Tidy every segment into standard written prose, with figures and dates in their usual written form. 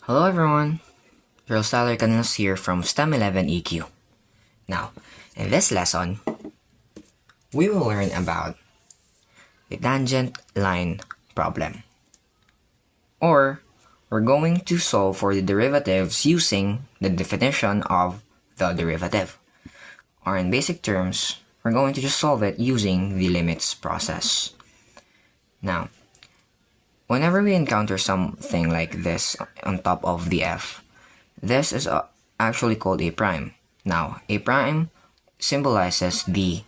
Hello everyone, Charles Tyler Caninos here from STEM 11 EQ. Now, in this lesson, we will learn about the tangent line problem. Or, we're going to solve for the derivatives using the definition of the derivative. Or in basic terms, we're going to just solve it using the limits process. Now, whenever we encounter something like this on top of the f, this is actually called a prime. Now, a prime symbolizes the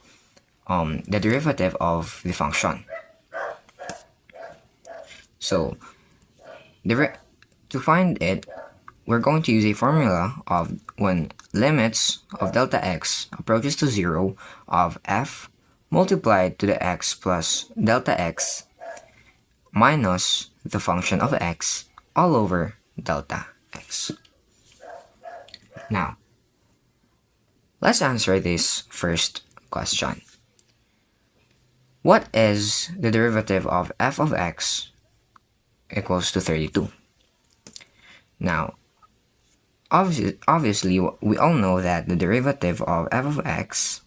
derivative of the function. So, to find it, we're going to use a formula of when limits of delta x approaches to 0 of f multiplied to the x plus delta x minus the function of x all over delta x. Now, let's answer this first question. What is the derivative of f of x equals to 32? Now, obviously, we all know that the derivative of f of x,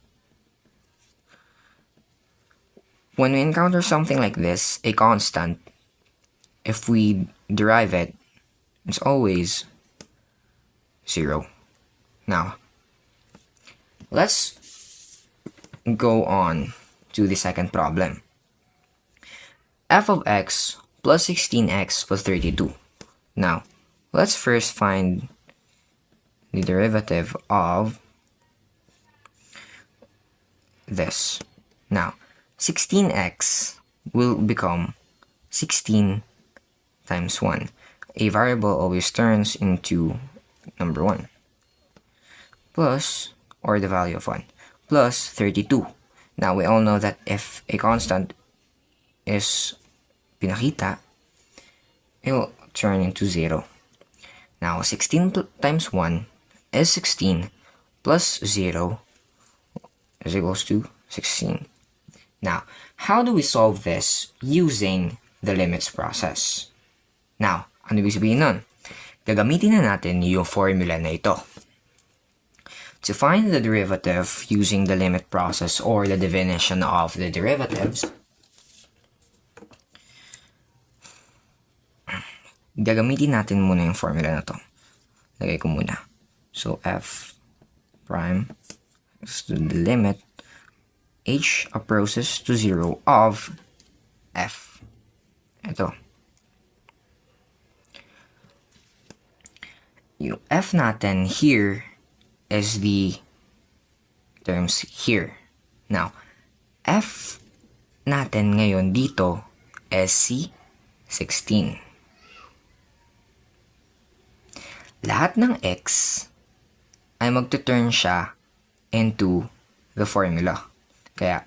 when we encounter something like this, a constant, if we derive it, it's always 0. Now, let's go on to the second problem. F of x plus 16x plus 32. Now, let's first find the derivative of this. Now, 16x will become 16 times 1. A variable always turns into number 1. Plus, or the value of 1, plus 32. Now, we all know that if a constant is pinakita, it will turn into 0. Now, 16 times 1 is 16, plus 0 is equals to 16. Now, how do we solve this using the limits process? Now, ano ibig sabihin nun? Gagamitin na natin yung formula na ito. To find the derivative using the limit process or the definition of the derivatives, gagamitin natin muna yung formula na to. Lagay ko muna. So, f prime is to the limit h approaches to 0 of f. Ito. Yung f natin here is the terms here. Now, f natin ngayon dito is si 16. Lahat ng x ay magtuturn siya into the formula. Kaya,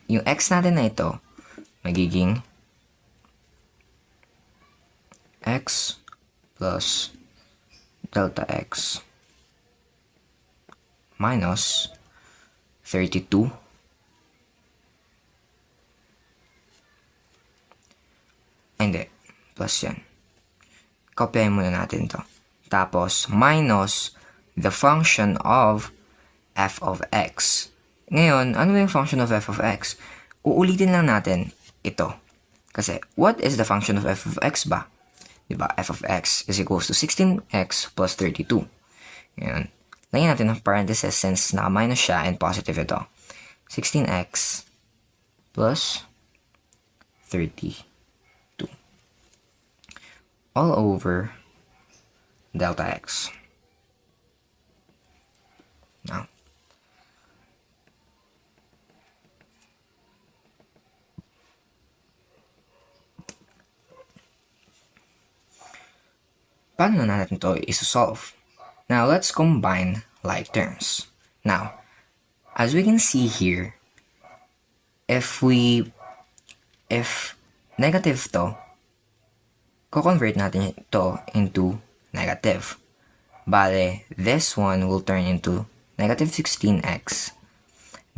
yung x natin na ito, magiging x plus delta x minus 32 hindi, plus yan. Kopyahin muna natin to. Tapos, minus the function of f of x. Ngayon, ano yung function of f of x? Uulitin lang natin ito. Kasi, what is the function of f of x ba? Diba? F of x is equals to 16x plus 32. Ngayon, lagyan natin ng parenthesis since naka-minus siya and positive ito. 16x plus 32. All over delta x. Now, paano na natin ito isosolve? Now, let's combine like terms. Now, as we can see here, if negative to, ko-convert natin ito into negative. Bale, this one will turn into negative 16x.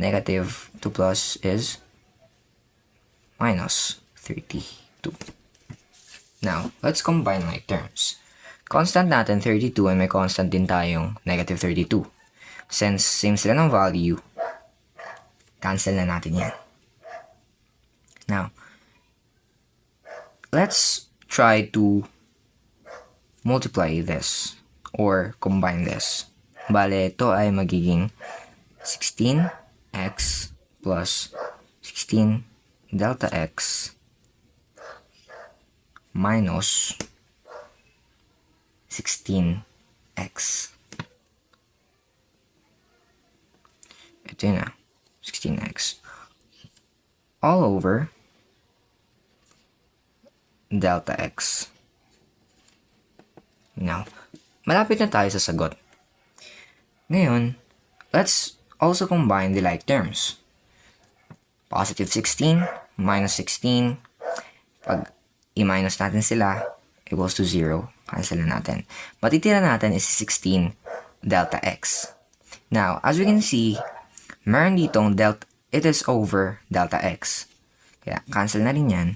Negative 2 plus is minus 32. Now, let's combine like terms. constant natin 32 and may constant din tayong negative 32. Since same sila ng value, cancel na natin yan. Now, let's try to multiply this or combine this. Bale, ito ay magiging 16x plus 16 delta x minus 16x. Ito yun na, 16x. All over delta x. Now, malapit na tayo sa sagot. Ngayon, let's also combine the like terms. Positive 16 minus 16. Pag i-minus natin sila, equals to 0. Cancel na natin. Matitira natin is 16 delta x. Now, as we can see, meron ditong delta, it is over delta x. Kaya, cancel na rin yan.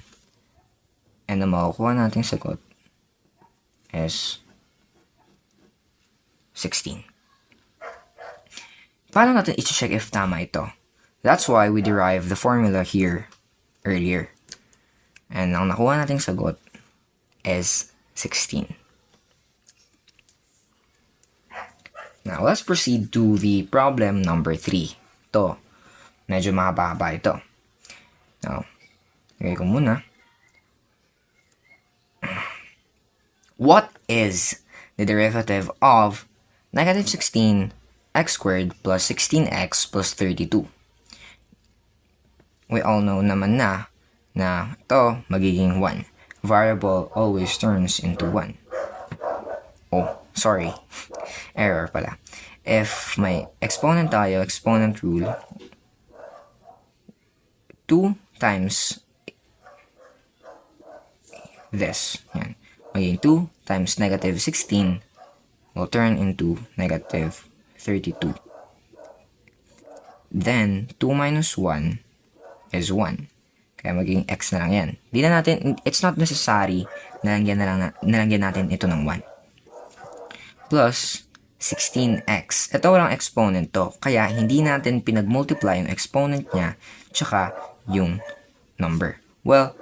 And ang makukuha nating sagot is 16. Paano natin i-check if tama ito? That's why we derived the formula here earlier. And ang nakuha nating sagot is 16. Now, let's proceed to the problem number 3. Ito, medyo mahaba ito. Now, lagay ko muna. What is the derivative of negative 16 x squared plus 16x plus 32? We all know naman na ito magiging 1. Variable always turns into 1. Oh, sorry. Error pala. If may exponent tayo, exponent rule, 2 times this. Yan. Magiging 2 times negative 16 will turn into negative 32. Then, 2 minus 1 is 1. Kaya magiging x na lang yan. Di na natin, it's not necessary na nalagyan natin ito ng 1. Plus, 16x. Ito walang exponent to. Kaya, hindi natin pinag-multiply yung exponent niya tsaka yung number. Well,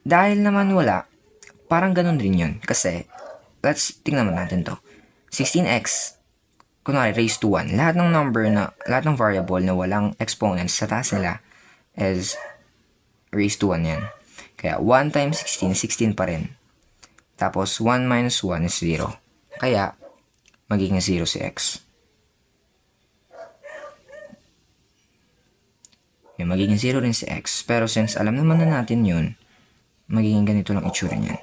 dahil naman wala, parang ganun rin yun. Kasi, let's tingnan natin to. 16x, kunwari, raised to 1. Lahat ng variable na walang exponents sa taas nila is raised to 1 yan. Kaya, 1 times 16, 16 pa rin. Tapos, 1 minus 1 is 0. Kaya, magiging 0 si x. Yung magiging 0 rin si x. Pero since alam naman na natin yun, magiging ganito lang itsura niyan.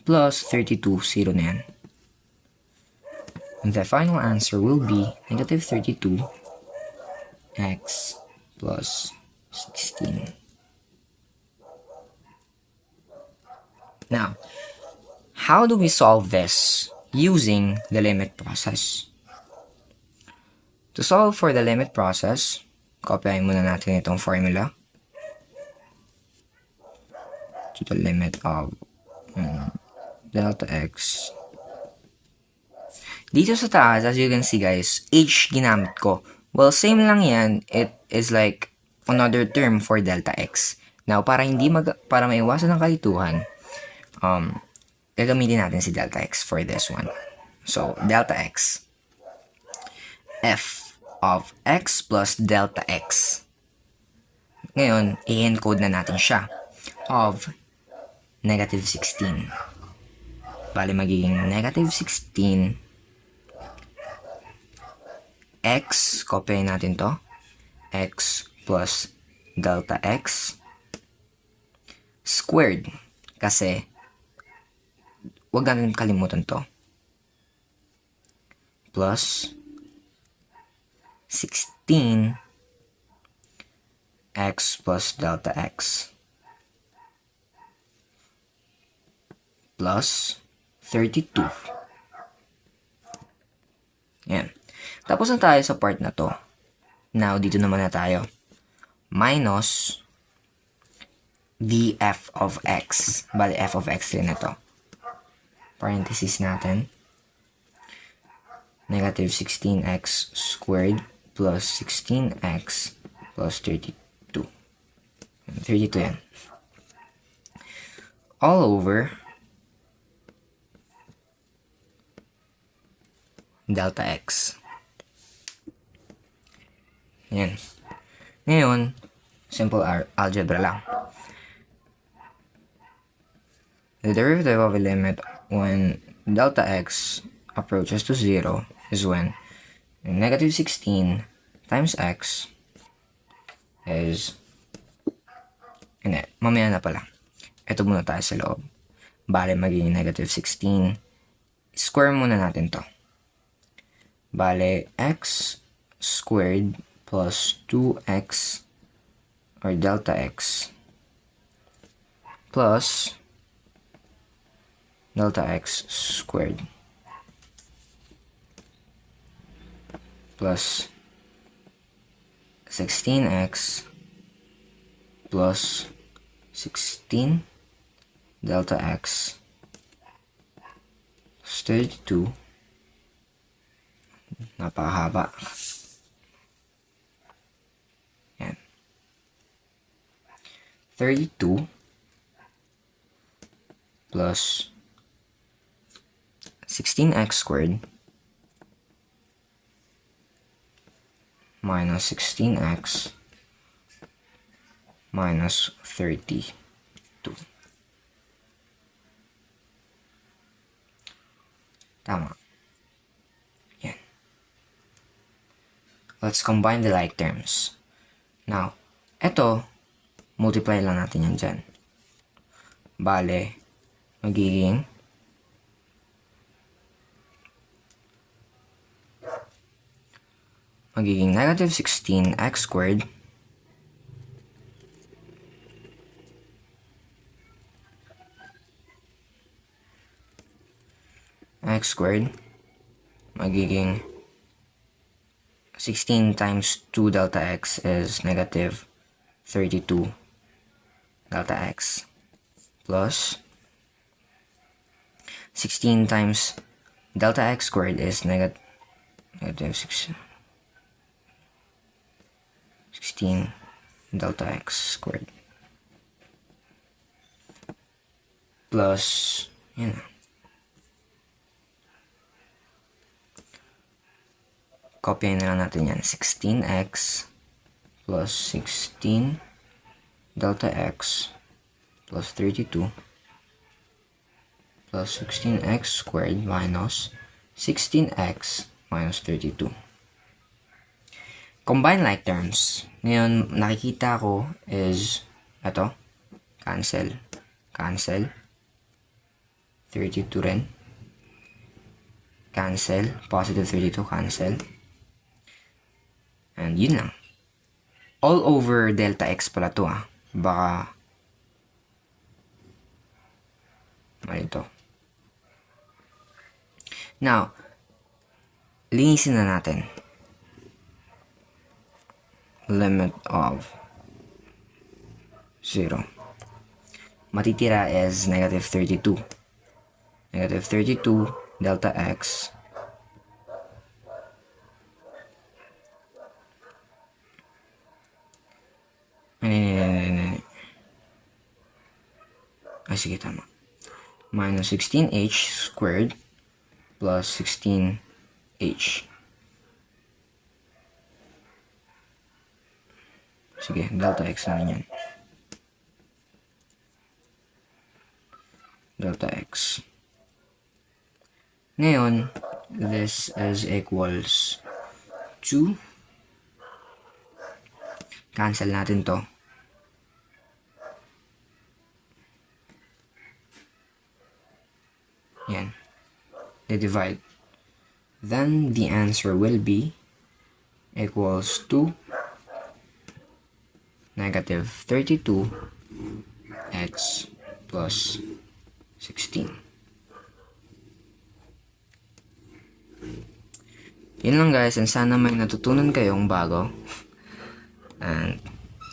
Plus 32, 0 na yan. And the final answer will be negative 32 x plus 16. Now, how do we solve this using the limit process? To solve for the limit process, copyahin muna natin itong formula. To the limit of delta x. Dito sa taas, as you can see guys, h ginamit ko. Well, same lang yan. It is like another term for delta x. Now, para maiwasan ng kalituhan, gagamitin natin si delta x for this one. So, delta x. F of x plus delta x. Ngayon, i-encode na natin siya. Of negative 16. Bali, magiging negative 16 x, copyahin natin to, x plus delta x squared. Kasi, huwag natin kalimutan to. Plus 16 x plus delta x plus 32. Yan. Tapos na tayo sa part na to. Now, dito naman na tayo. Minus the f of x. Bali, f of x rin na to. parenthesis natin, negative 16x squared plus 16x plus 32. 32 yan. All over delta x. Yan. Ngayon, simple algebra lang. The derivative of a limit when delta x approaches to 0 is when negative 16 times x is, hindi, mamaya na pala. Ito muna tayo sa loob. Bale, magiging negative 16. Square muna natin to. Bale, x squared plus 2x or delta x plus delta x squared plus 16x plus 16 delta x plus 32. Napakahaba. Yan. 32 plus 16x squared minus 16x minus 32. Tama. Yan. Let's combine the like terms. Now, eto, multiply lang natin yan dyan. Bale, magiging negative 16x squared magiging 16 times 2 delta x is negative 32 delta x plus 16 times delta x squared is negative 16 delta x squared plus, yun na. Copyahin na lang natin yan. 16x plus 16 delta x plus 32 plus 16x squared minus 16x minus 32. Combine like terms. Ngayon, nakikita ko is ito. Cancel. 32 rin. Cancel. Positive 32. Cancel. And yun lang. All over delta x pala to ah. Baka mali to. Now, linisin na natin. Limit of 0. Matitira is negative 32. Negative 32 delta x Ay, sige, tama. Minus 16h squared plus 16h. Sige, delta x na yan. Delta x. Ngayon, this is equals to, cancel natin to. Yan. They divide. Then the answer will be equals to negative 32x plus 16. Yun lang guys, and sana may natutunan kayong bago. And